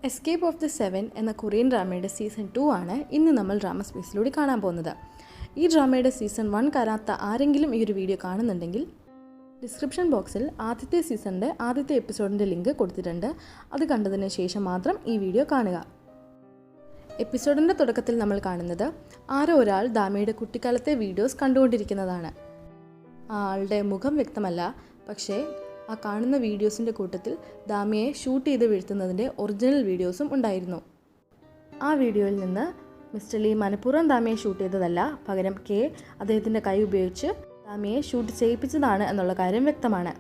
Escape of the seven എന്ന Korean ഡ്രാമയുടെ season 2 ആണ് ഇന്ന് നമ്മൾ ഡ്രാമ സ്പേസിലൂടെ കാണാൻ പോകുന്നത്. ഈ ഡ്രാമയുടെ സീസൺ 1 കാണാത്ത ആരെങ്കിലും ഈ ഒരു വീഡിയോ കാണുന്നുണ്ടെങ്കിൽ ഡിസ്ക്രിപ്ഷൻ ബോക്സിൽ ആദ്യത്തെ സീസണിൻ്റെ ആദ്യത്തെ എപ്പിസോഡിൻ്റെ ലിങ്ക് കൊടുത്തിട്ടുണ്ട്. അത് കണ്ടതിന് ശേഷം മാത്രം ഈ വീഡിയോ കാണുക. എപ്പിസോഡിൻ്റെ തുടക്കത്തിൽ നമ്മൾ കാണുന്നത് ആരോ ഒരാൾ ദാമയുടെ കുട്ടിക്കാലത്തെ വീഡിയോസ് കണ്ടുകൊണ്ടിരിക്കുന്നതാണ്. ആ ആളുടെ മുഖം വ്യക്തമല്ല, പക്ഷേ ആ കാണുന്ന വീഡിയോസിൻ്റെ കൂട്ടത്തിൽ ദാമയെ ഷൂട്ട് ചെയ്ത് വീഴ്ത്തുന്നതിൻ്റെ ഒറിജിനൽ വീഡിയോസും ഉണ്ടായിരുന്നു. ആ വീഡിയോയിൽ നിന്ന് മിസ്റ്റർ ലീ മനഃപൂർവ്വം ദാമയെ ഷൂട്ട് ചെയ്തതല്ല, പകരം കെ അദ്ദേഹത്തിൻ്റെ കൈ ഉപയോഗിച്ച് ദാമയെ ഷൂട്ട് ചെയ്യിപ്പിച്ചതാണ് എന്നുള്ള കാര്യം വ്യക്തമാണ്.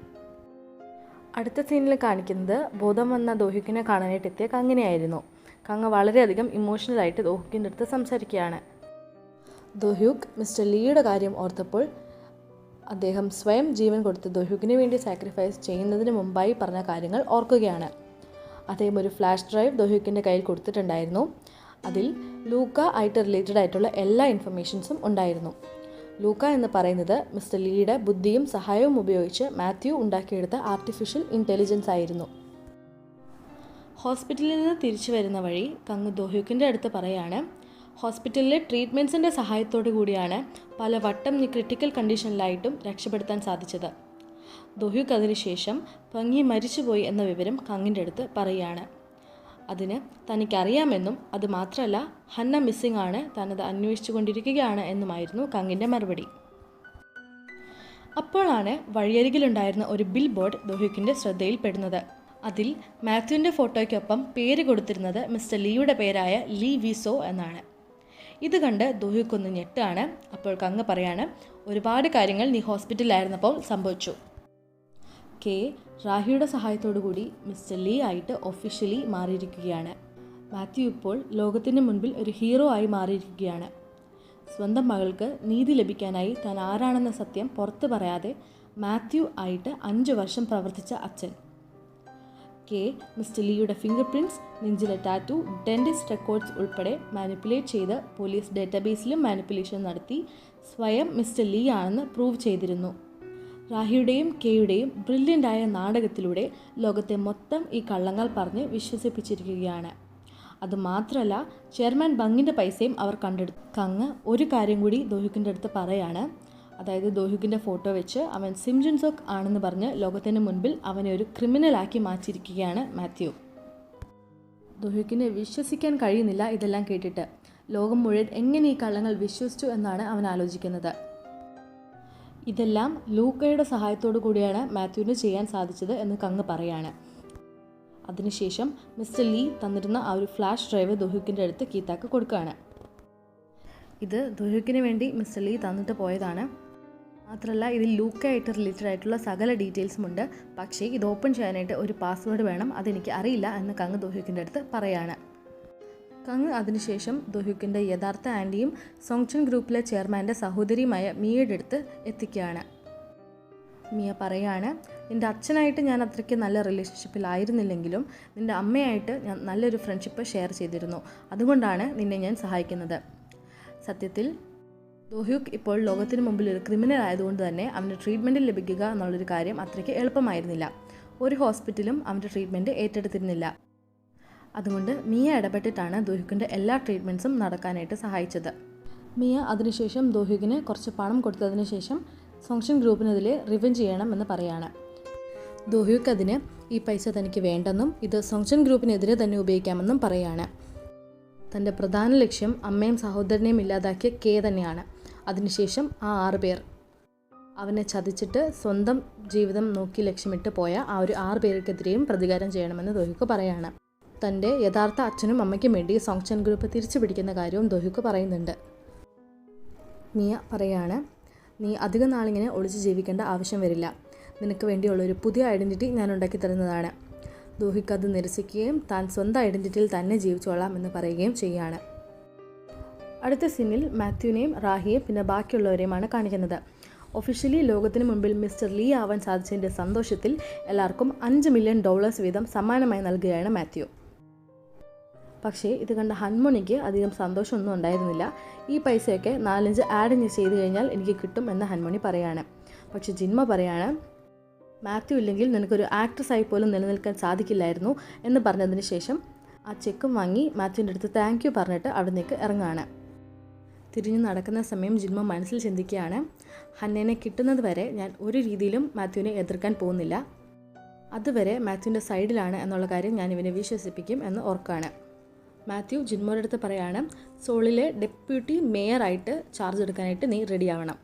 അടുത്ത സീനിൽ കാണിക്കുന്നത് ബോധം വന്ന ദോഹ്യുക്കിനെ കാണാനായിട്ട് എത്തിയ കങ്ങിനെയായിരുന്നു. കങ്ങ വളരെയധികം ഇമോഷണലായിട്ട് ദോഹ്യുക്കിൻ്റെ അടുത്ത് സംസാരിക്കുകയാണ്. ദോഹ്യുക്ക് മിസ്റ്റർ ലീയുടെ കാര്യം ഓർത്തപ്പോൾ അദ്ദേഹം സ്വയം ജീവൻ കൊടുത്ത് ദോഹ്യുക്കിന് വേണ്ടി സാക്രിഫൈസ് ചെയ്യുന്നതിന് മുമ്പായി പറഞ്ഞ കാര്യങ്ങൾ ഓർക്കുകയാണ്. അദ്ദേഹം ഒരു ഫ്ലാഷ് ഡ്രൈവ് ദോഹ്യുക്കിൻ്റെ കയ്യിൽ കൊടുത്തിട്ടുണ്ടായിരുന്നു. അതിൽ ലൂക്ക ആയിട്ട് റിലേറ്റഡ് ആയിട്ടുള്ള എല്ലാ ഇൻഫർമേഷൻസും ഉണ്ടായിരുന്നു. ലൂക്ക എന്ന് പറയുന്നത് മിസ്റ്റർ ലീയുടെ ബുദ്ധിയും സഹായവും ഉപയോഗിച്ച് മാത്യു ഉണ്ടാക്കിയെടുത്ത ആർട്ടിഫിഷ്യൽ ഇൻ്റലിജൻസ് ആയിരുന്നു. ഹോസ്പിറ്റലിൽ നിന്ന് തിരിച്ചു വരുന്ന വഴി കങ് ദോഹ്യുക്കിൻ്റെ അടുത്ത് പറയാണ്, ഹോസ്പിറ്റലിലെ ട്രീറ്റ്മെൻറ്റ്സിൻ്റെ സഹായത്തോടു കൂടിയാണ് പല വട്ടം ക്രിട്ടിക്കൽ കണ്ടീഷനിലായിട്ടും രക്ഷപ്പെടുത്താൻ സാധിച്ചത്. ദോഹ്യുക്ക് അതിനുശേഷം പങ്ങി മരിച്ചുപോയി എന്ന വിവരം കങ്ങിൻ്റെ അടുത്ത് പറയുകയാണ്. അതിന് തനിക്കറിയാമെന്നും അത് മാത്രമല്ല ഹന്ന മിസ്സിംഗ് ആണ്, താനത് അന്വേഷിച്ചു കൊണ്ടിരിക്കുകയാണ് എന്നുമായിരുന്നു കങ്ങിൻ്റെ മറുപടി. അപ്പോഴാണ് വഴിയരികിലുണ്ടായിരുന്ന ഒരു ബിൽ ബോർഡ് ദോഹ്യുക്കിൻ്റെ ശ്രദ്ധയിൽപ്പെടുന്നത്. അതിൽ മാത്യുവിൻ്റെ ഫോട്ടോയ്ക്കൊപ്പം പേര് കൊടുത്തിരുന്നത് മിസ്റ്റർ ലീയുടെ പേരായ ലീ വിസോ എന്നാണ്. ഇത് കണ്ട് ദോഹ്യുക്കൊന്ന് ഞെട്ടാണ്. അപ്പോൾ കങ്ങ് പറയാണ്, ഒരുപാട് കാര്യങ്ങൾ നീ ഹോസ്പിറ്റലിലായിരുന്നപ്പോൾ സംഭവിച്ചു. കെ റാഹിയുടെ സഹായത്തോടു കൂടി മിസ്റ്റർ ലീ ആയിട്ട് ഒഫീഷ്യലി മാറിയിരിക്കുകയാണ്. മാത്യു ഇപ്പോൾ ലോകത്തിന് മുൻപിൽ ഒരു ഹീറോ ആയി മാറിയിരിക്കുകയാണ്. സ്വന്തം മകൾക്ക് നീതി ലഭിക്കാനായി താൻ ആരാണെന്ന സത്യം പുറത്തു പറയാതെ മാത്യു ആയിട്ട് 5 വർഷം പ്രവർത്തിച്ച അച്ഛൻ. കെ മിസ്റ്റർ ലീയുടെ ഫിംഗർ പ്രിൻറ്റ്സ്, നെഞ്ചിലെ ടാറ്റു, ഡെൻറ്റിസ്റ്റ് റെക്കോർഡ്സ് ഉൾപ്പെടെ മാനിപ്പുലേറ്റ് ചെയ്ത് പോലീസ് ഡേറ്റാബേസിലും മാനിപ്പുലേഷൻ നടത്തി സ്വയം മിസ്റ്റർ ലീ ആണെന്ന് പ്രൂവ് ചെയ്തിരുന്നു. റാഹിയുടെയും കെയുടെയും ബ്രില്യൻ്റായ നാടകത്തിലൂടെ ലോകത്തെ മൊത്തം ഈ കള്ളങ്ങൾ പറഞ്ഞ് വിശ്വസിപ്പിച്ചിരിക്കുകയാണ്. അതുമാത്രമല്ല ചെയർമാൻ ബങ്ങിൻ്റെ പൈസയും അവർ കണ്ടെടുത്തു. കങ്ങ് ഒരു കാര്യം കൂടി ദോഹ്യുക്കിൻ്റെ അടുത്ത് പറയാണ്. അതായത് ദോഹ്യുക്കിൻ്റെ ഫോട്ടോ വെച്ച് അവൻ സിം ജുൻ സോക്ക് ആണെന്ന് പറഞ്ഞ് ലോകത്തിന് മുൻപിൽ അവനെ ഒരു ക്രിമിനലാക്കി മാറ്റിയിരിക്കുകയാണ് മാത്യു. ദോഹ്യുക്കിനെ വിശ്വസിക്കാൻ കഴിയുന്നില്ല ഇതെല്ലാം കേട്ടിട്ട്. ലോകം മുഴുവൻ എങ്ങനെ ഈ കള്ളങ്ങൾ വിശ്വസിച്ചു എന്നാണ് അവൻ ആലോചിക്കുന്നത്. ഇതെല്ലാം ലൂക്കയുടെ സഹായത്തോടു കൂടിയാണ് മാത്യുവിന് ചെയ്യാൻ സാധിച്ചത് എന്ന് കങ്ങ് പറയാണ്. അതിനുശേഷം മിസ്റ്റർ ലീ തന്നിരുന്ന ആ ഒരു ഫ്ലാഷ് ഡ്രൈവ് ദോഹ്യുക്കിൻ്റെ അടുത്ത് കീത്താക്ക് കൊടുക്കുകയാണ്. ഇത് ദോഹ്യുക്കിന് വേണ്ടി മിസ്റ്റർ ലീ തന്നിട്ട് പോയതാണ്. മാത്രമല്ല ഇതിൽ ലൂക്കയായിട്ട് റിലേറ്റഡ് ആയിട്ടുള്ള സകല ഡീറ്റെയിൽസും ഉണ്ട്. പക്ഷേ ഇത് ഓപ്പൺ ചെയ്യാനായിട്ട് ഒരു പാസ്വേഡ് വേണം, അതെനിക്ക് അറിയില്ല എന്ന് കങ്ങ് ദോഹ്യുക്കിൻ്റെ അടുത്ത് പറയാണ്. കങ്ങ് അതിനുശേഷം ദോഹ്യുക്കിൻ്റെ യഥാർത്ഥ ആൻറ്റിയും സോങ്ചൻ ഗ്രൂപ്പിലെ ചെയർമാൻ്റെ സഹോദരിയുമായ മിയയുടെ അടുത്ത് എത്തിക്കുകയാണ്. മിയ പറയാണ്, നിൻ്റെ അച്ഛനായിട്ട് ഞാൻ അത്രയ്ക്ക് നല്ല റിലേഷൻഷിപ്പിലായിരുന്നില്ലെങ്കിലും നിൻ്റെ അമ്മയായിട്ട് ഞാൻ നല്ലൊരു ഫ്രണ്ട്ഷിപ്പ് ഷെയർ ചെയ്തിരുന്നു. അതുകൊണ്ടാണ് നിന്നെ ഞാൻ സഹായിക്കുന്നത്. സത്യത്തിൽ ദോഹ്യുക്ക് ഇപ്പോൾ ലോകത്തിന് മുമ്പിൽ ഒരു ക്രിമിനൽ ആയതുകൊണ്ട് തന്നെ അവൻ്റെ ട്രീറ്റ്മെൻറ്റ് ലഭിക്കുക എന്നുള്ളൊരു കാര്യം അത്രയ്ക്ക് എളുപ്പമായിരുന്നില്ല. ഒരു ഹോസ്പിറ്റലും അവൻ്റെ ട്രീറ്റ്മെൻറ്റ് ഏറ്റെടുത്തിരുന്നില്ല. അതുകൊണ്ട് മിയ ഇടപെട്ടിട്ടാണ് ദോഹ്യുക്കിൻ്റെ എല്ലാ ട്രീറ്റ്മെൻറ്റ്സും നടക്കാനായിട്ട് സഹായിച്ചത്. മിയ അതിനുശേഷം ദോഹ്യുക്കിന് കുറച്ച് പണം കൊടുത്തതിന് ശേഷം സോങ്ചൻ ഗ്രൂപ്പിനെതിരെ റിവെഞ്ച് ചെയ്യണമെന്ന് പറയാണ്. ദോഹ്യുക്ക് അതിന് ഈ പൈസ തനിക്ക് വേണ്ടെന്നും ഇത് സോങ്ചൻ ഗ്രൂപ്പിനെതിരെ തന്നെ ഉപയോഗിക്കാമെന്നും പറയാണ്. തൻ്റെ പ്രധാന ലക്ഷ്യം അമ്മയും സഹോദരനെയും ഇല്ലാതാക്കിയ കെ തന്നെയാണ്. അതിനുശേഷം ആ 6 പേർ അവനെ ചതിച്ചിട്ട് സ്വന്തം ജീവിതം നോക്കി ലക്ഷ്യമിട്ട് പോയ ആ ഒരു 6 പേർക്കെതിരെയും പ്രതികാരം ചെയ്യണമെന്ന് ദോഹ്യുക്ക് പറയാണ്. തൻ്റെ യഥാർത്ഥ അച്ഛനും അമ്മയ്ക്കും വേണ്ടി സോങ്ചൻ ഗ്രൂപ്പ് തിരിച്ചു പിടിക്കുന്ന കാര്യവും ദോഹ്യുക്ക് പറയുന്നുണ്ട്. മിയ പറയാണ്, നീ അധികം നാളിങ്ങനെ ഒളിച്ച് ജീവിക്കേണ്ട ആവശ്യം വരില്ല. നിനക്ക് വേണ്ടിയുള്ളൊരു പുതിയ ഐഡൻറ്റിറ്റി ഞാൻ ഉണ്ടാക്കി തരുന്നതാണ്. ദോഹ്യുക്ക് അത് നിരസിക്കുകയും താൻ സ്വന്തം ഐഡൻറ്റിറ്റിയിൽ തന്നെ ജീവിച്ചോളാം എന്ന് പറയുകയും ചെയ്യുകയാണ്. അടുത്ത സീനിൽ മാത്യുവിനെയും റാഹിയെയും പിന്നെ ബാക്കിയുള്ളവരെയുമാണ് കാണിക്കുന്നത്. ഒഫീഷ്യലി ലോകത്തിന് മുൻപിൽ മിസ്റ്റർ ലീ ആവാൻ സാധിച്ചതിൻ്റെ സന്തോഷത്തിൽ എല്ലാവർക്കും $5 മില്യൺ വീതം സമ്മാനമായി നൽകുകയാണ് മാത്യു. പക്ഷേ ഇത് കണ്ട ഹൻമോണിക്ക് അധികം സന്തോഷമൊന്നും ഉണ്ടായിരുന്നില്ല. ഈ പൈസയൊക്കെ 4-5 ആഡ് ചെയ്ത് കഴിഞ്ഞാൽ എനിക്ക് കിട്ടും എന്ന് ഹൻമോണി പറയാണ്. പക്ഷെ ജിൻമ പറയാണ്, മാത്യു ഇല്ലെങ്കിൽ നിനക്കൊരു ആക്ട്രസ്സായി പോലും നിലനിൽക്കാൻ സാധിക്കില്ലായിരുന്നു എന്ന് പറഞ്ഞതിന് ശേഷം ആ ചെക്കും വാങ്ങി മാത്യുവിൻ്റെ അടുത്ത് താങ്ക് യു പറഞ്ഞിട്ട് അവിടെ നിന്നേക്ക് ഇറങ്ങുകയാണ്. തിരിഞ്ഞു നടക്കുന്ന സമയം ജിൻമോ മനസ്സിൽ ചിന്തിക്കുകയാണ്, ഹന്നേനെ കിട്ടുന്നത് വരെ ഞാൻ ഒരു രീതിയിലും മാത്യുവിനെ എതിർക്കാൻ പോകുന്നില്ല. അതുവരെ മാത്യുവിൻ്റെ സൈഡിലാണ് എന്നുള്ള കാര്യം ഞാൻ ഇവനെ വിശ്വസിപ്പിക്കും എന്ന് ഓർക്കുകയാണ്. മാത്യു ജിൻമോയുടെ അടുത്ത് പറയാണ്, സോളിലെ ഡെപ്യൂട്ടി മേയറായിട്ട് ചാർജ് എടുക്കാനായിട്ട് നീ റെഡി ആവണം.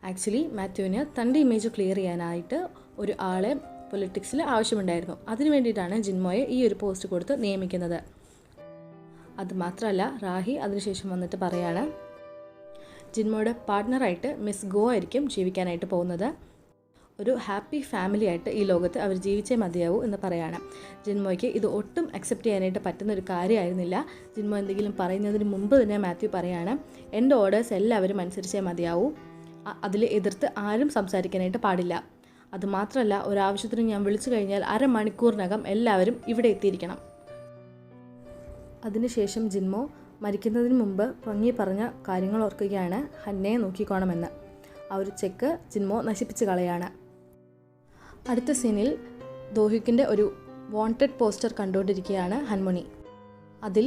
ആക്ച്വലി മാത്യുവിന് തൻ്റെ ഇമേജ് ക്ലിയർ ചെയ്യാനായിട്ട് ഒരു ആളെ പൊളിറ്റിക്സിൽ ആവശ്യമുണ്ടായിരുന്നു. അതിനു വേണ്ടിയിട്ടാണ് ജിൻമോയെ ഈ ഒരു പോസ്റ്റ് കൊടുത്ത് നിയമിക്കുന്നത്. അതുമാത്രമല്ല രാഹി അതിനുശേഷം വന്നിട്ട് പറയാണ്, ജിൻമോയുടെ പാർട്ട്ണറായിട്ട് മിസ് ഗോ ആയിരിക്കും ജീവിക്കാനായിട്ട് പോകുന്നത്. ഒരു ഹാപ്പി ഫാമിലി ആയിട്ട് ഈ ലോകത്ത് അവർ ജീവിച്ചേ മതിയാവൂ എന്ന് പറയാണ്. ജിൻമോയ്ക്ക് ഇത് ഒട്ടും അക്സെപ്റ്റ് ചെയ്യാനായിട്ട് പറ്റുന്ന ഒരു കാര്യമായിരുന്നില്ല. ജിൻമോ എന്തെങ്കിലും പറയുന്നതിന് മുമ്പ് തന്നെ മാത്യു പറയാണ്, എൻ്റെ ഓർഡേഴ്സ് എല്ലാവരും അനുസരിച്ചേ മതിയാവൂ, അതിൽ എതിർത്ത് ആരും സംസാരിക്കാനായിട്ട് പാടില്ല. അതുമാത്രമല്ല ഒരാവശ്യത്തിന് ഞാൻ വിളിച്ചു കഴിഞ്ഞാൽ അരമണിക്കൂറിനകം എല്ലാവരും ഇവിടെ എത്തിയിരിക്കണം. അതിനുശേഷം ജിൻമോ മരിക്കുന്നതിന് മുമ്പ് ഭംഗി പറഞ്ഞ കാര്യങ്ങൾ ഓർക്കുകയാണ്, ഹന്നയെ നോക്കിക്കോണമെന്ന്. ആ ഒരു ചെക്ക് ജിൻമോ നശിപ്പിച്ച് കളയാണ്. അടുത്ത സീനിൽ ദോഹിക്കിൻ്റെ ഒരു വാണ്ടഡ് പോസ്റ്റർ കണ്ടുകൊണ്ടിരിക്കുകയാണ് ഹൻമണി. അതിൽ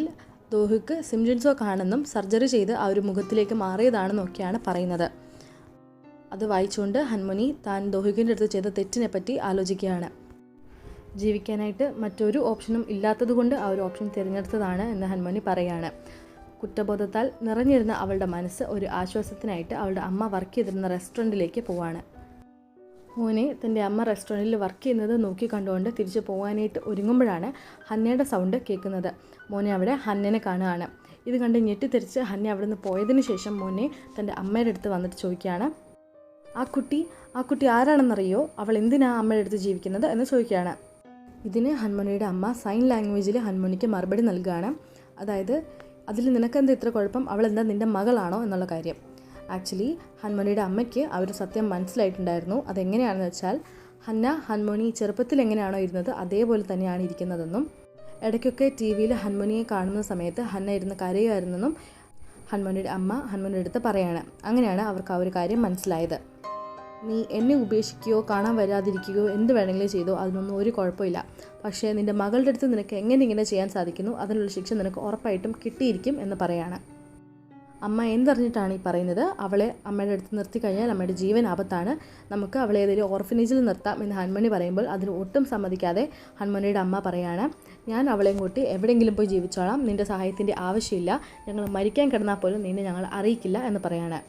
ദോഹിക്ക് സിംറ്റംസോ കാണുന്നും സർജറി ചെയ്ത് ആ ഒരു മുഖത്തിലേക്ക് മാറിയതാണെന്നൊക്കെയാണ് പറയുന്നത്. അത് വായിച്ചുകൊണ്ട് ഹൻമണി താൻ ദോഹിക്കിൻ്റെ അടുത്ത് ചെയ്ത തെറ്റിനെ പറ്റി ആലോചിക്കുകയാണ്. ജീവിക്കാനായിട്ട് മറ്റൊരു ഓപ്ഷനും ഇല്ലാത്തതുകൊണ്ട് ആ ഒരു ഓപ്ഷൻ തിരഞ്ഞെടുത്തതാണ് എന്ന് ഹൻമണി പറയുകയാണ്. കുറ്റബോധത്താൽ നിറഞ്ഞിരുന്ന അവളുടെ മനസ്സ് ഒരു ആശ്വാസത്തിനായിട്ട് അവളുടെ അമ്മ വർക്ക് ചെയ്തിരുന്ന റെസ്റ്റോറൻറ്റിലേക്ക് പോവാണ്. മോനെ തൻ്റെ അമ്മ റെസ്റ്റോറൻറ്റിൽ വർക്ക് ചെയ്യുന്നത് നോക്കി കണ്ടുകൊണ്ട് തിരിച്ചു പോകാനായിട്ട് ഒരുങ്ങുമ്പോഴാണ് ഹന്നയുടെ സൗണ്ട് കേൾക്കുന്നത്. മോനെ അവിടെ ഹന്നനെ കാണുകയാണ്. ഇത് കണ്ട് ഞെട്ടിത്തെറിച്ച് ഹന്ന അവിടെ നിന്ന് പോയതിന് ശേഷം മോനെ തൻ്റെ അമ്മയുടെ അടുത്ത് വന്നിട്ട് ചോദിക്കുകയാണ്, ആ കുട്ടി ആരാണെന്നറിയോ, അവൾ എന്തിനാണ് അമ്മയുടെ അടുത്ത് ജീവിക്കുന്നത് എന്ന് ചോദിക്കുകയാണ്. ഇതിന് ഹൻമണിയുടെ അമ്മ സൈൻ ലാംഗ്വേജിൽ ഹൻമണിക്ക് മറുപടി നൽകുകയാണ്. അതായത് അതിൽ നിനക്കെന്താ ഇത്ര കുഴപ്പം, അവളെന്താ നിൻ്റെ മകളാണോ എന്നുള്ള കാര്യം. ആക്ച്വലി ഹൻമണിയുടെ അമ്മയ്ക്ക് ആ ഒരു സത്യം മനസ്സിലായിട്ടുണ്ടായിരുന്നു. അതെങ്ങനെയാണെന്ന് വെച്ചാൽ ഹൻമണി ചെറുപ്പത്തിൽ എങ്ങനെയാണോ ഇരുന്നത് അതേപോലെ തന്നെയാണ് ഇരിക്കുന്നതെന്നും ഇടയ്ക്കൊക്കെ ടി വിയിൽ ഹൻമണിയെ കാണുന്ന സമയത്ത് ഹന്ന ഇരുന്ന് കരയുമായിരുന്നെന്നും ഹൻമണിയുടെ അമ്മ ഹൻമണിയുടെ അടുത്ത് പറയാണ്. അങ്ങനെയാണ് അവർക്ക് ആ ഒരു കാര്യം മനസ്സിലായത്. നീ എന്നെ ഉപേക്ഷിക്കുകയോ കാണാൻ വരാതിരിക്കുകയോ എന്ത് വേണമെങ്കിലും ചെയ്തോ, അതിനൊന്നും ഒരു കുഴപ്പമില്ല. പക്ഷേ നിൻ്റെ മകളുടെ അടുത്ത് നിനക്ക് എങ്ങനെ ഇങ്ങനെ ചെയ്യാൻ സാധിക്കുന്നു, അതിനുള്ള ശിക്ഷ നിനക്ക് ഉറപ്പായിട്ടും കിട്ടിയിരിക്കും എന്ന് പറയാണ്. അമ്മ എന്തറിഞ്ഞിട്ടാണ് ഈ പറയുന്നത്, അവളെ അമ്മയുടെ അടുത്ത് നിർത്തി കഴിഞ്ഞാൽ അമ്മയുടെ ജീവൻ ആപത്താണ്, നമുക്ക് അവളെ ഏതെങ്കിലും ഓർഫനേജിൽ നിർത്താം എന്ന് ഹൻമണി പറയുമ്പോൾ അതിന് ഒട്ടും സമ്മതിക്കാതെ ഹൻമണിയുടെ അമ്മ പറയാണ്, ഞാൻ അവളെയും കൂട്ടി എവിടെയെങ്കിലും പോയി ജീവിച്ചോളാം, നിൻ്റെ സഹായത്തിൻ്റെ ആവശ്യമില്ല, ഞങ്ങൾ മരിക്കാൻ കിടന്നാൽ പോലും നിന്നെ ഞങ്ങൾ അറിയിക്കില്ല എന്ന് പറയാണ്.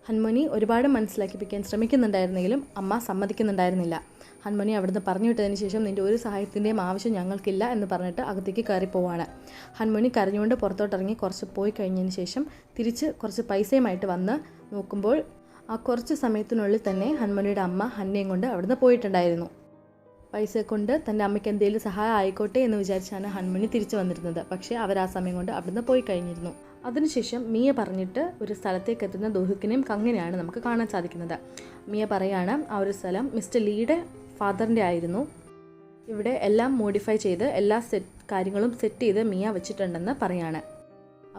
ഹൻമണി ഒരുപാട് മനസ്സിലാക്കിപ്പിക്കാൻ ശ്രമിക്കുന്നുണ്ടായിരുന്നെങ്കിലും അമ്മ സമ്മതിക്കുന്നുണ്ടായിരുന്നില്ല. ഹൻമണി അവിടുന്ന് പറഞ്ഞു വിട്ടതിന് ശേഷം നിൻ്റെ ഒരു സഹായത്തിൻ്റെയും ആവശ്യം ഞങ്ങൾക്കില്ല എന്ന് പറഞ്ഞിട്ട് അകത്തേക്ക് കയറിപ്പോവാണ്. ഹൻമണി കരഞ്ഞുകൊണ്ട് പുറത്തോട്ടിറങ്ങി കുറച്ച് പോയി കഴിഞ്ഞതിന് ശേഷം തിരിച്ച് കുറച്ച് പൈസയുമായിട്ട് വന്ന് നോക്കുമ്പോൾ ആ കുറച്ച് സമയത്തിനുള്ളിൽ തന്നെ ഹൻമണിയുടെ അമ്മ ഹന്നയും കൊണ്ട് അവിടുന്ന് പോയിട്ടുണ്ടായിരുന്നു. പൈസ കൊണ്ട് തൻ്റെ അമ്മയ്ക്ക് എന്തെങ്കിലും സഹായം ആയിക്കോട്ടെ എന്ന് വിചാരിച്ചാണ് ഹൻമണി തിരിച്ചു വന്നിരുന്നത്. പക്ഷേ അവർ ആ സമയം കൊണ്ട് അവിടുന്ന് പോയി കഴിഞ്ഞിരുന്നു. അതിനുശേഷം മിയ പറഞ്ഞിട്ട് ഒരു സ്ഥലത്തേക്ക് എത്തുന്ന ദോഹിക്കിനെയും കങ്ങനെയാണ് നമുക്ക് കാണാൻ സാധിക്കുന്നത്. മിയ പറയാണ്, ആ ഒരു സ്ഥലം മിസ്റ്റർ ലീയുടെ ഫാദറിൻ്റെ ആയിരുന്നു. ഇവിടെ എല്ലാം മോഡിഫൈ ചെയ്ത് എല്ലാ കാര്യങ്ങളും സെറ്റ് ചെയ്ത് മിയ വെച്ചിട്ടുണ്ടെന്ന് പറയാണ്.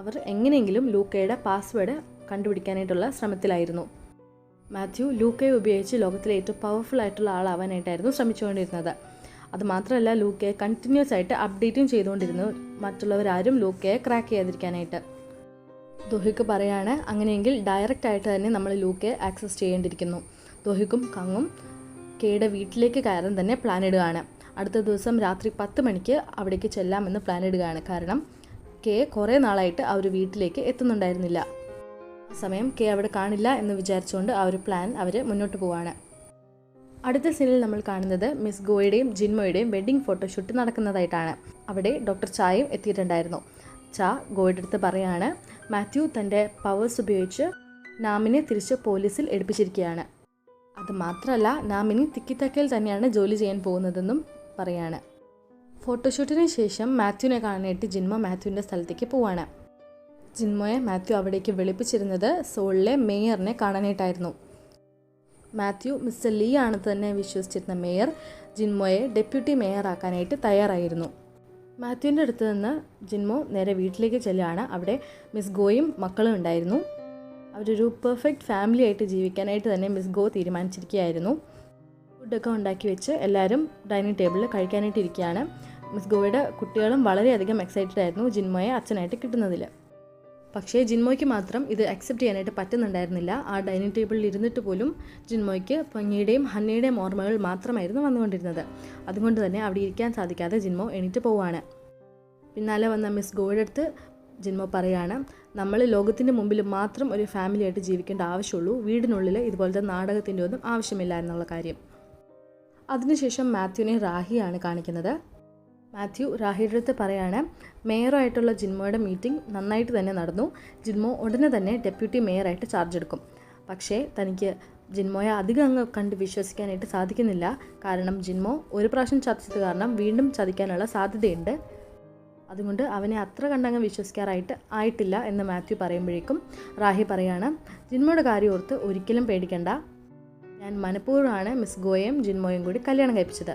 അവർ എങ്ങനെയെങ്കിലും ലൂക്കയുടെ പാസ്വേഡ് കണ്ടുപിടിക്കാനായിട്ടുള്ള ശ്രമത്തിലായിരുന്നു. മാത്യു ലൂക്കയെ ഉപയോഗിച്ച് ലോകത്തിലെ ഏറ്റവും പവർഫുൾ ആയിട്ടുള്ള ആളാവാനായിട്ടായിരുന്നു ശ്രമിച്ചുകൊണ്ടിരുന്നത്. അതുമാത്രമല്ല ലൂക്കയെ കണ്ടിന്യൂസ് ആയിട്ട് അപ്ഡേറ്റും ചെയ്തുകൊണ്ടിരുന്നു, മറ്റുള്ളവരാരും ലൂക്കയെ ക്രാക്ക് ചെയ്യാതിരിക്കാനായിട്ട്. ദോഹിക്ക് പറയാണ്, അങ്ങനെയെങ്കിൽ ഡയറക്റ്റ് ആയിട്ട് തന്നെ നമ്മൾ ലൂക്കയെ ആക്സസ് ചെയ്യേണ്ടിയിരിക്കുന്നു. ദോഹിക്കും കങ്ങും കെയുടെ വീട്ടിലേക്ക് കയറാൻ തന്നെ പ്ലാൻ ഇടുകയാണ്. അടുത്ത ദിവസം രാത്രി 10 മണിക്ക് അവിടേക്ക് ചെല്ലാമെന്ന് പ്ലാൻ ഇടുകയാണ്. കാരണം കെ കുറേ നാളായിട്ട് ആ ഒരു വീട്ടിലേക്ക് എത്തുന്നുണ്ടായിരുന്നില്ല. ആ സമയം കെ അവിടെ കാണില്ല എന്ന് വിചാരിച്ചുകൊണ്ട് ആ ഒരു പ്ലാൻ അവർ മുന്നോട്ട് പോവുകയാണ്. അടുത്ത സീനിൽ നമ്മൾ കാണുന്നത് മിസ് ഗോയുടെയും ജിൻമോയുടെയും വെഡ്ഡിംഗ് ഫോട്ടോഷൂട്ട് നടക്കുന്നതായിട്ടാണ്. അവിടെ ഡോക്ടർ ചായും എത്തിയിട്ടുണ്ടായിരുന്നു. ചാ ഗോയുടെ അടുത്ത് പറയാണ്, മാത്യു തൻ്റെ പവേഴ്സ് ഉപയോഗിച്ച് നാമിനെ തിരിച്ച് പോലീസിൽ എടുപ്പിച്ചിരിക്കുകയാണ്. അതുമാത്രമല്ല നാമിനി തിക്കിത്തക്കയിൽ തന്നെയാണ് ജോലി ചെയ്യാൻ പോകുന്നതെന്നും പറയാണ്. ഫോട്ടോഷൂട്ടിന് ശേഷം മാത്യുവിനെ കാണാനായിട്ട് ജിൻമോ മാത്യുവിൻ്റെ സ്ഥലത്തേക്ക് പോവാണ്. ജിൻമോയെ മാത്യു അവിടേക്ക് വിളിപ്പിച്ചിരുന്നത് സോളിലെ മേയറിനെ കാണാനായിട്ടായിരുന്നു. മാത്യു മിസ്റ്റർ ലീ ആണ് തന്നെ വിശ്വസിച്ചിരുന്ന മേയർ ജിൻമോയെ ഡെപ്യൂട്ടി മേയറാക്കാനായിട്ട് തയ്യാറായിരുന്നു. മാത്യുവിൻ്റെ അടുത്ത് നിന്ന് ജിൻമോ നേരെ വീട്ടിലേക്ക് ചെല്ലുകയാണ്. അവിടെ മിസ് ഗോയും മക്കളും ഉണ്ടായിരുന്നു. അവരൊരു പെർഫെക്റ്റ് ഫാമിലി ആയിട്ട് ജീവിക്കാനായിട്ട് തന്നെ മിസ് ഗോ തീരുമാനിച്ചിരിക്കുകയായിരുന്നു. ഫുഡൊക്കെ ഉണ്ടാക്കി വെച്ച് എല്ലാവരും ഡൈനിങ് ടേബിളിൽ കഴിക്കാനായിട്ട് ഇരിക്കുകയാണ്. മിസ് ഗോയുടെ കുട്ടികളും വളരെയധികം എക്സൈറ്റഡ് ആയിരുന്നു ജിൻമോയെ അച്ഛനായിട്ട് കിട്ടുന്നതിൽ. പക്ഷേ ജിൻമോയ്ക്ക് മാത്രം ഇത് അക്സെപ്റ്റ് ചെയ്യാനായിട്ട് പറ്റുന്നുണ്ടായിരുന്നില്ല. ആ ഡൈനിങ് ടേബിളിൽ ഇരുന്നിട്ട് പോലും ജിൻമോയ്ക്ക് പൊങ്ങിയുടെയും ഹന്നയുടെയും ഓർമ്മകൾ മാത്രമായിരുന്നു വന്നുകൊണ്ടിരുന്നത്. അതുകൊണ്ട് തന്നെ അവിടെ ഇരിക്കാൻ സാധിക്കാതെ ജിൻമോ എണീറ്റ് പോവുകയാണ്. പിന്നാലെ വന്ന മിസ് ഗോയുടെ അടുത്ത് ജിൻമോ പറയുകയാണ്, നമ്മൾ ലോകത്തിൻ്റെ മുമ്പിൽ മാത്രം ഒരു ഫാമിലിയായിട്ട് ജീവിക്കേണ്ട ആവശ്യമുള്ളൂ, വീടിനുള്ളിൽ ഇതുപോലത്തെ നാടകത്തിൻ്റെ ഒന്നും ആവശ്യമില്ല എന്നുള്ള കാര്യം. അതിനുശേഷം മാത്യുവിനെ റാഹിയാണ് കാണിക്കുന്നത്. മാത്യു റാഹിയുടെ അടുത്ത് പറയാണ്, മേയറായിട്ടുള്ള ജിൻമോയുടെ മീറ്റിംഗ് നന്നായിട്ട് തന്നെ നടന്നു. ജിൻമോ ഉടനെ തന്നെ ഡെപ്യൂട്ടി മേയറായിട്ട് ചാർജ് എടുക്കും. പക്ഷേ തനിക്ക് ജിൻമോയെ അധികം അങ്ങ് കണ്ട് വിശ്വസിക്കാനായിട്ട് സാധിക്കുന്നില്ല. കാരണം ജിൻമോ ഒരു പ്രാവശ്യം ചതിച്ചത് കാരണം വീണ്ടും ചതിക്കാനുള്ള സാധ്യതയുണ്ട്. അതുകൊണ്ട് അവനെ അത്ര കണ്ടങ്ങ് വിശ്വസിക്കാറായിട്ടില്ല എന്ന് മാത്യു പറയുമ്പോഴേക്കും റാഹി പറയാണ്, ജിൻമോയുടെ കാര്യം ഓർത്ത് ഒരിക്കലും പേടിക്കണ്ട. ഞാൻ മനഃപൂർവ്വമാണ് മിസ് ഗോയയും ജിൻമോയും കൂടി കല്യാണം കഴിപ്പിച്ചത്.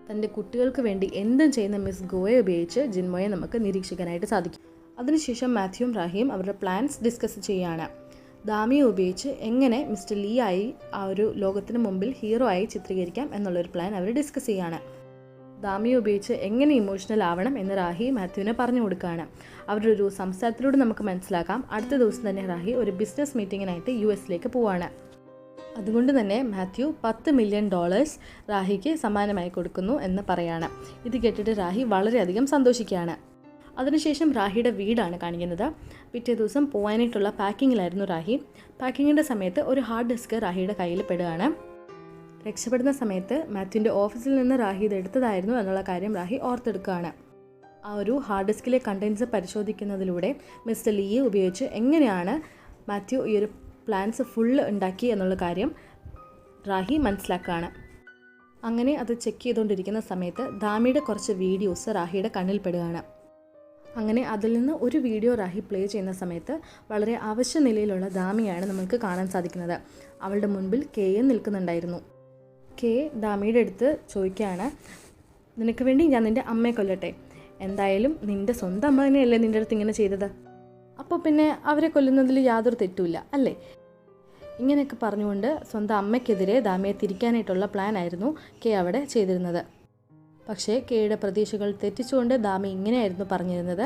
തൻ്റെ കുട്ടികൾക്ക് വേണ്ടി എന്തും ചെയ്യുന്ന മിസ് ഗോയെ ഉപയോഗിച്ച് ജിൻമോയെ നമുക്ക് നിരീക്ഷിക്കാനായിട്ട് സാധിക്കും. അതിനുശേഷം മാത്യുവും റാഹിയും അവരുടെ പ്ലാൻസ് ഡിസ്കസ് ചെയ്യുകയാണ്. ദാമിയെ ഉപയോഗിച്ച് എങ്ങനെ മിസ്റ്റർ ലീ ആയി ആ ഒരു ലോകത്തിന് മുമ്പിൽ ഹീറോ ആയി ചിത്രീകരിക്കാം എന്നുള്ളൊരു പ്ലാൻ അവർ ഡിസ്കസ് ചെയ്യുകയാണ്. ദാമിയെ ഉപയോഗിച്ച് എങ്ങനെ ഇമോഷണൽ ആവണം എന്ന് റാഹി മാത്യുവിനെ പറഞ്ഞു കൊടുക്കുകയാണ്. അവരുടെ ഒരു സംസാരത്തിലൂടെ നമുക്ക് മനസ്സിലാക്കാം അടുത്ത ദിവസം തന്നെ റാഹി ഒരു ബിസിനസ് മീറ്റിങ്ങിനായിട്ട് US പോവുകയാണ്. അതുകൊണ്ട് തന്നെ മാത്യു $10 മില്യൺ റാഹിക്ക് സമ്മാനമായി കൊടുക്കുന്നു എന്ന് പറയാണ്. ഇത് കേട്ടിട്ട് റാഹി വളരെയധികം സന്തോഷിക്കുകയാണ്. അതിനുശേഷം റാഹിയുടെ വീടാണ് കാണിക്കുന്നത്. പിറ്റേ ദിവസം പോകാനായിട്ടുള്ള പാക്കിങ്ങിലായിരുന്നു റാഹി. പാക്കിങ്ങിൻ്റെ സമയത്ത് ഒരു ഹാർഡ് ഡിസ്ക് റാഹിയുടെ കയ്യിൽ പെടുകയാണ്. രക്ഷപ്പെടുന്ന സമയത്ത് മാത്യുവിൻ്റെ ഓഫീസിൽ നിന്ന് റാഹി ഇത് എടുത്തതായിരുന്നു എന്നുള്ള കാര്യം റാഹി ഓർത്തെടുക്കുകയാണ്. ആ ഒരു ഹാർഡ് ഡിസ്കിലെ കണ്ടൻസ് പരിശോധിക്കുന്നതിലൂടെ മിസ്റ്റർ ലീയെ ഉപയോഗിച്ച് എങ്ങനെയാണ് മാത്യു ഈ ഒരു പ്ലാൻസ് ഫുള്ള് ഉണ്ടാക്കി എന്നുള്ള കാര്യം റാഹി മനസ്സിലാക്കുകയാണ്. അങ്ങനെ അത് ചെക്ക് ചെയ്തുകൊണ്ടിരിക്കുന്ന സമയത്ത് ദാമിയുടെ കുറച്ച് വീഡിയോസ് റാഹിയുടെ കണ്ണിൽ പെടുകയാണ്. അങ്ങനെ അതിൽ നിന്ന് ഒരു വീഡിയോ റാഹി പ്ലേ ചെയ്യുന്ന സമയത്ത് വളരെ അവശ്യ നിലയിലുള്ള ദാമിയാണ് നമുക്ക് കാണാൻ സാധിക്കുന്നത്. അവളുടെ മുൻപിൽ കെയും നിൽക്കുന്നുണ്ടായിരുന്നു. കെ ദാമിയുടെ അടുത്ത് ചോദിക്കുകയാണ്, നിനക്ക് വേണ്ടി ഞാൻ നിൻ്റെ അമ്മയെ കൊല്ലട്ടെ? എന്തായാലും നിൻ്റെ സ്വന്തം അമ്മ തന്നെയല്ലേ നിൻ്റെ അടുത്ത് ഇങ്ങനെ ചെയ്തത്, അപ്പോൾ പിന്നെ അവരെ കൊല്ലുന്നതിൽ യാതൊരു തെറ്റുമില്ല അല്ലേ? ഇങ്ങനെയൊക്കെ പറഞ്ഞുകൊണ്ട് സ്വന്തം അമ്മയ്ക്കെതിരെ ദാമിയെ തിരിക്കാനായിട്ടുള്ള പ്ലാൻ ആയിരുന്നു കെ അവിടെ ചെയ്തിരുന്നത്. പക്ഷേ കെയുടെ പ്രതീക്ഷകൾ തെറ്റിച്ചുകൊണ്ട് ദാമി ഇങ്ങനെയായിരുന്നു പറഞ്ഞിരുന്നത്,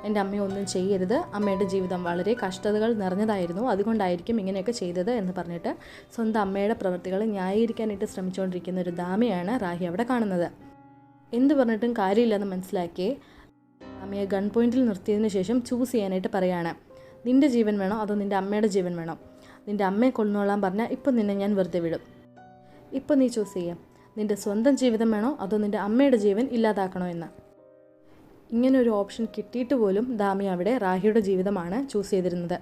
എൻ്റെ അമ്മയെ ഒന്നും ചെയ്യരുത്, അമ്മയുടെ ജീവിതം വളരെ കഷ്ടതകൾ നിറഞ്ഞതായിരുന്നു, അതുകൊണ്ടായിരിക്കും ഇങ്ങനെയൊക്കെ ചെയ്തത് എന്ന് പറഞ്ഞിട്ട് സ്വന്തം അമ്മയുടെ പ്രവൃത്തികളെ ന്യായീകരിക്കാനായിട്ട് ശ്രമിച്ചുകൊണ്ടിരിക്കുന്ന ഒരു ദാമിയാണ് റാഹി അവിടെ കാണുന്നത്. എന്ത് പറഞ്ഞിട്ടും കാര്യമില്ലെന്ന് മനസ്സിലാക്കി ദാമിയെ ഗൺ പോയിന്റിൽ നിർത്തിയതിന് ശേഷം ചൂസ് ചെയ്യാനായിട്ട് പറയുകയാണ്. നിൻ്റെ ജീവൻ വേണോ അതോ നിൻ്റെ അമ്മയുടെ ജീവൻ വേണോ? നിൻ്റെ അമ്മയെ കൊല്ലുന്നോളാൻ പറഞ്ഞാൽ ഇപ്പം നിന്നെ ഞാൻ വെറുതെ വിടും. ഇപ്പം നീ ചൂസ് ചെയ്യാം, നിൻ്റെ സ്വന്തം ജീവിതം വേണോ അതോ നിൻ്റെ അമ്മയുടെ ജീവൻ ഇല്ലാതാക്കണോ എന്ന്. ഇങ്ങനൊരു ഓപ്ഷൻ കിട്ടിയിട്ട് പോലും ദാമി അവിടെ റാഹിയുടെ ജീവിതമാണ് ചൂസ് ചെയ്തിരുന്നത്.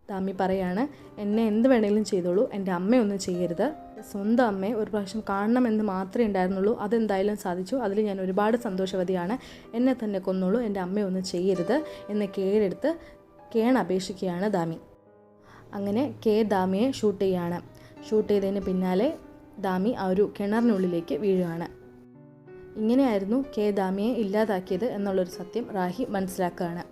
ദാമി പറയാണ്, എന്നെ എന്ത് വേണമെങ്കിലും ചെയ്തോളൂ, എൻ്റെ അമ്മയൊന്നും ചെയ്യരുത്. സ്വന്തം അമ്മയെ ഒരു പ്രാവശ്യം കാണണമെന്ന് മാത്രമേ ഉണ്ടായിരുന്നുള്ളൂ, അതെന്തായാലും സാധിച്ചു, അതിൽ ഞാൻ ഒരുപാട് സന്തോഷവതിയാണ്. എന്നെ തന്നെ കൊന്നോളൂ, എൻ്റെ അമ്മയൊന്നും ചെയ്യരുത് എന്ന് കേടെടുത്ത് അപേക്ഷിക്കുകയാണ് ദാമി. അങ്ങനെ ദാമിയെ ഷൂട്ട് ചെയ്യുകയാണ്. ഷൂട്ട് ചെയ്തതിന് പിന്നാലെ ദാമി ആ ഒരു കിണറിനുള്ളിലേക്ക് വീഴുകയാണ്. ഇങ്ങനെയായിരുന്നു ദാമിയെ ഇല്ലാതാക്കിയത് എന്നുള്ളൊരു സത്യം റാഹി മനസ്സിലാക്കുകയാണ്.